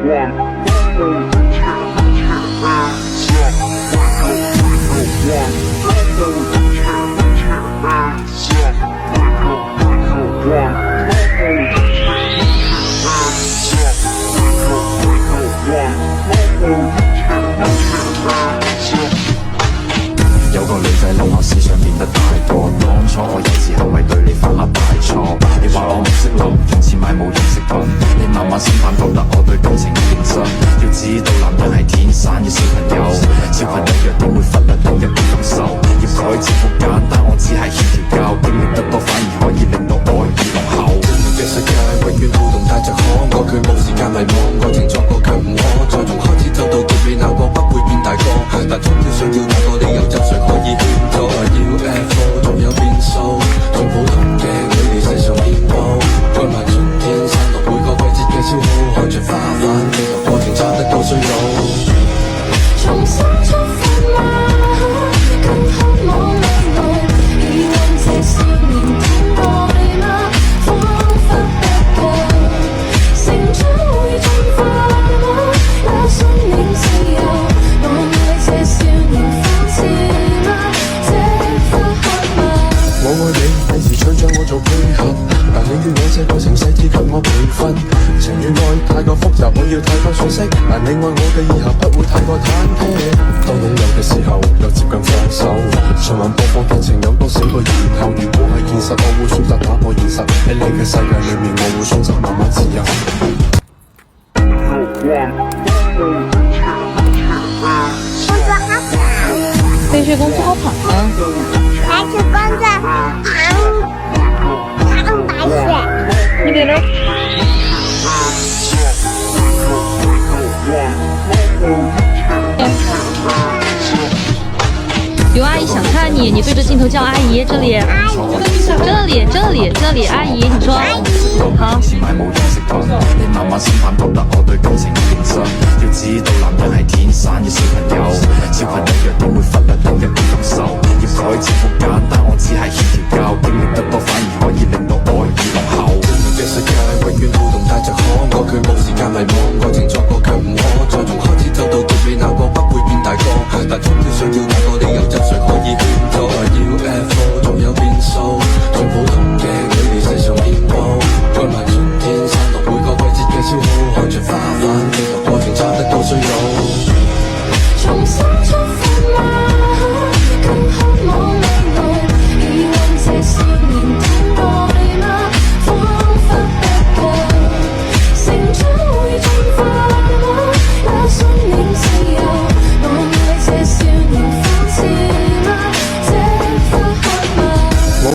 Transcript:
有個女仔諗我思想變得太多，當初我有時候係對你犯下大錯。你話我唔識諗，用錢買冇用飾品，你慢慢審判覺得我對感情唔認真。要知道男人係天生嘅小朋友，小朋友弱點會忽略另一半感受。要改正好簡單，我只係欠條教，經歷得多反而可以令到愛意濃厚。嘅世界永遠好動帶着可愛，佢冇時間迷惘，愛情作過卻唔可，再從開始走到結尾那個不會變大個，但終於想要那個理由，就誰可以勸阻？要 F4 仲有變數，從普通嘅距離世上變步，加埋春天散落每個季節嘅消耗，看着花瓣經過過程差得夠衰老。重新出發嗎？更渴望未來，希望這少年聽愛嗎？彷彿不夠，成長會進化嗎？也生命自由，我愛這少年放肆嗎？這刻渴望。我愛你，第時想將我做配合，但你要我這過程細緻給我培訓。情與愛太過複雜，我要太多信息，但你愛我嘅以後不會太過忐忑。當擁有嘅時候，又接近放手。循環播放劇情有多少個然後？如果係現實，我會選擇打破現實。喺你嘅世界裏面，我會選擇慢慢自由。飞驰公司好跑吗？白雪公主唐白雪。你给了。有阿姨想看你，你对着镜头叫阿姨，这里，这里，阿姨，你说，好。買冇用飾品，你慢慢審判覺得我對感情唔認真。要知道男人係天生嘅小朋友，小朋友弱點會忽略另一半感受。要改正好簡單，我只係欠條教，經歷得多反而可以令到愛意濃厚。嘅世界永遠好動帶着可愛，佢冇時間迷惘，愛情作過